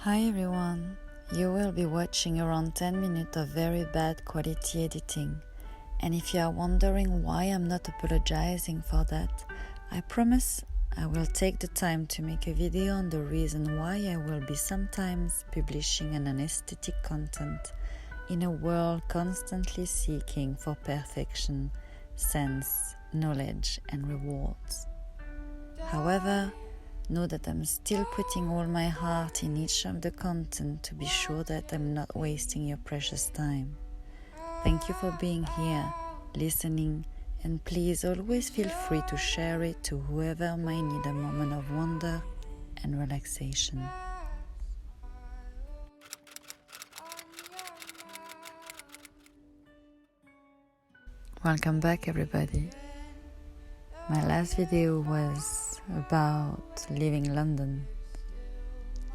Hi everyone, you will be watching around 10 minutes of very bad quality editing, and if you are wondering why I'm not apologizing for that, I promise I will take the time to make a video on the reason why I will be sometimes publishing an aesthetic content in a world constantly seeking for perfection, sense, knowledge and rewards. However, know that I'm still putting all my heart in each of the content to be sure that I'm not wasting your precious time. Thank you for being here, listening, and please always feel free to share it to whoever might need a moment of wonder and relaxation. Welcome back everybody. My last video was about leaving London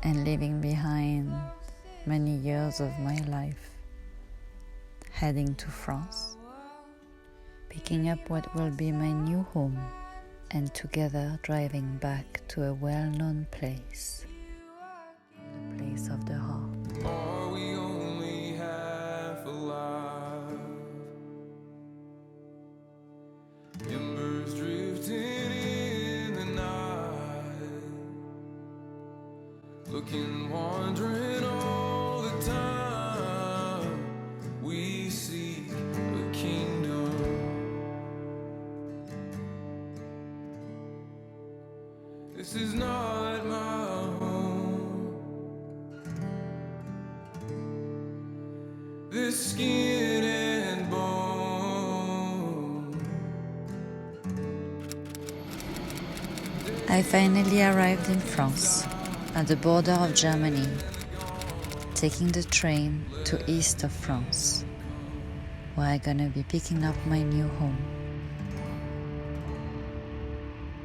and leaving behind many years of my life, heading to France, picking up what will be my new home, and together driving back to a well-known place, the place of the heart. Are we only half alive? Embers drifting in the night, looking, wandering all the time. We seek a kingdom. This is not my home. This skin and bone. I finally arrived in France, at the border of Germany, taking the train to east of France, where I'm gonna be picking up my new home.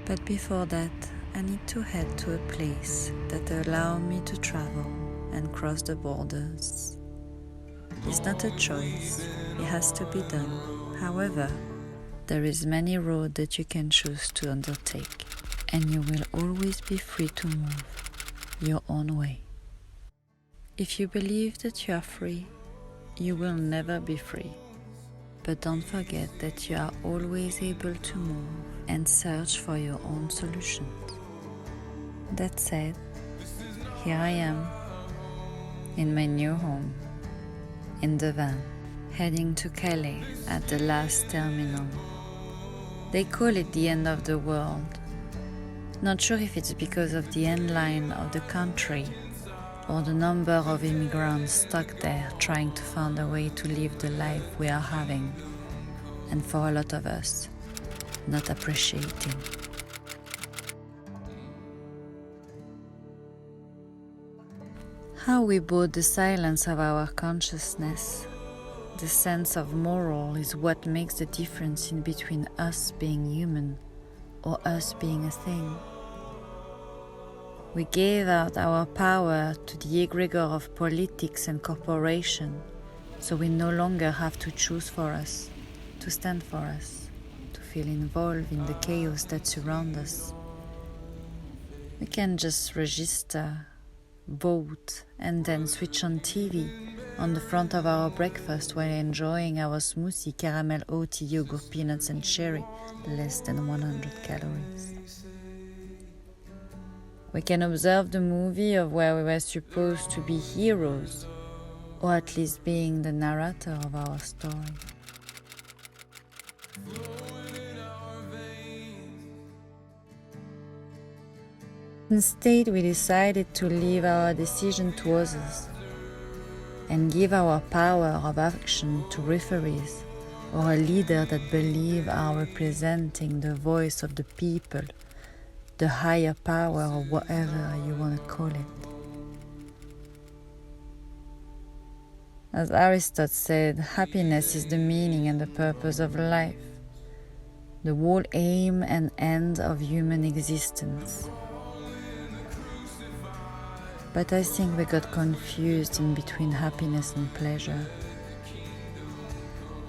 But before that, I need to head to a place that allows me to travel and cross the borders. It's not a choice, it has to be done. However, there is many roads that you can choose to undertake, and you will always be free to move your own way. If you believe that you are free, you will never be free. But don't forget that you are always able to move and search for your own solutions. That said, here I am, in my new home, in the van, heading to Calais at the last terminal. They call it the end of the world. Not sure if it's because of the end line of the country or the number of immigrants stuck there trying to find a way to live the life we are having, and for a lot of us, not appreciating. How we bought the silence of our consciousness, the sense of moral, is what makes the difference in between us being human or us being a thing. We gave out our power to the egregore of politics and corporation, so we no longer have to choose for us, to stand for us, to feel involved in the chaos that surrounds us. We can just register, vote, and then switch on TV on the front of our breakfast while enjoying our smoothie, caramel, oatty, yogurt, peanuts and cherry, less than 100 calories. We can observe the movie of where we were supposed to be heroes, or at least being the narrator of our story. Instead, we decided to leave our decision to others and give our power of action to referees or a leader that believe are representing the voice of the people, the higher power or whatever you want to call it. As Aristotle said, happiness is the meaning and the purpose of life, the whole aim and end of human existence. But I think we got confused in between happiness and pleasure.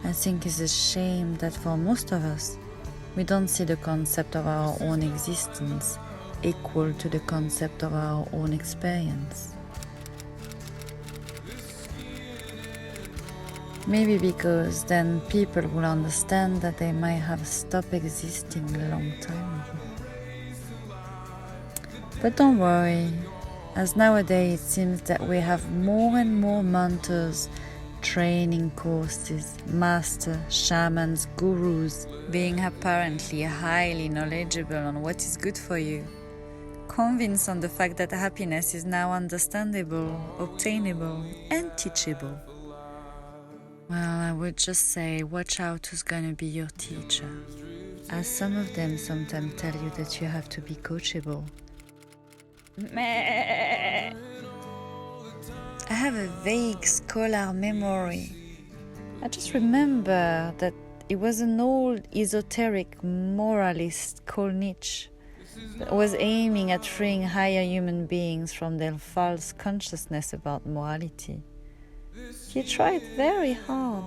I think it's a shame that for most of us, we don't see the concept of our own existence equal to the concept of our own experience. Maybe because then people will understand that they might have stopped existing a long time ago. But don't worry, as nowadays it seems that we have more and more mentors, training courses, masters, shamans, gurus, being apparently highly knowledgeable on what is good for you, convinced on the fact that happiness is now understandable, obtainable, and teachable. Well, I would just say watch out who's gonna be your teacher, as some of them sometimes tell you that you have to be coachable. I have a vague scholar memory. I just remember that it was an old esoteric moralist called Nietzsche that was aiming at freeing higher human beings from their false consciousness about morality. He tried very hard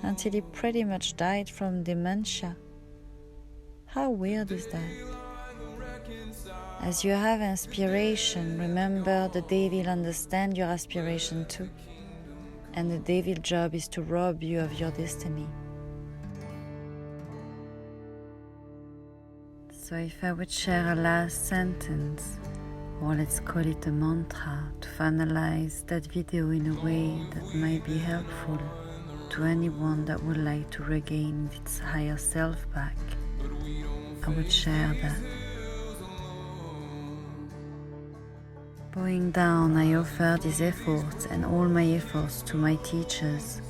until he pretty much died from dementia. How weird is that? As you have aspiration, remember the devil understands your aspiration too. And the devil's job is to rob you of your destiny. So if I would share a last sentence, or let's call it a mantra, to finalize that video in a way that might be helpful to anyone that would like to regain its higher self back, I would share that. Bowing down, I offer these efforts and all my efforts to my teachers.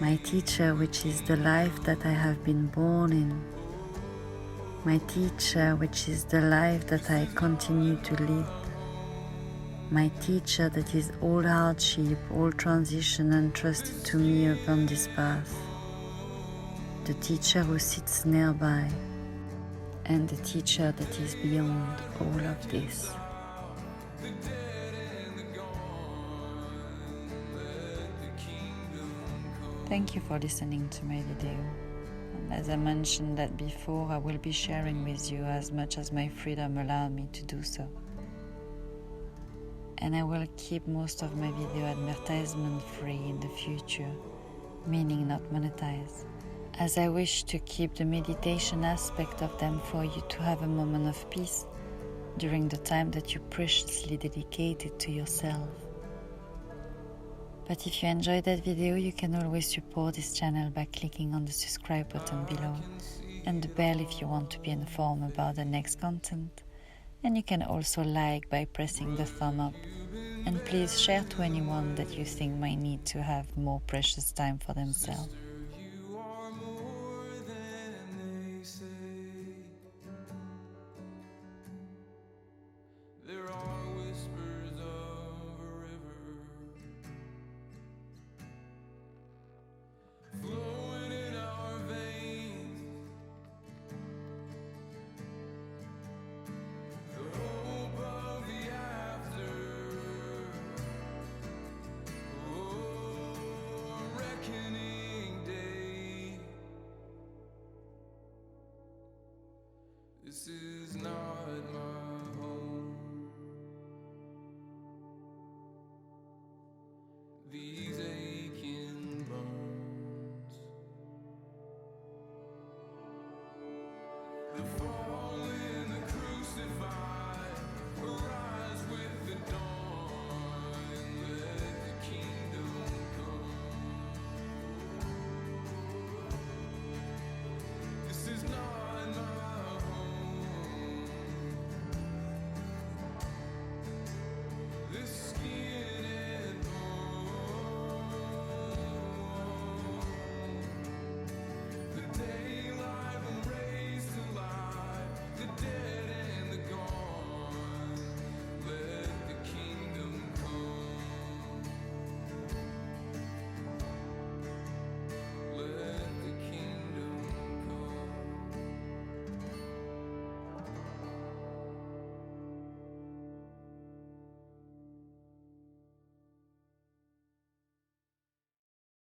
My teacher, which is the life that I have been born in. My teacher, which is the life that I continue to live. My teacher that is all hardship, all transition entrusted to me upon this path. The teacher who sits nearby. And the teacher that is beyond all of this. Thank you for listening to my video. And as I mentioned that before, I will be sharing with you as much as my freedom allows me to do so. And I will keep most of my video advertisement free in the future, meaning not monetized, as I wish to keep the meditation aspect of them for you to have a moment of peace during the time that you preciously dedicated to yourself. But if you enjoyed that video, you can always support this channel by clicking on the subscribe button below and the bell if you want to be informed about the next content. And you can also like by pressing the thumb up. And please share to anyone that you think might need to have more precious time for themselves. You are more than they say. There are whispers of a river flowing in our veins. The hope of the after. Oh, a reckoning day. This is not my home. The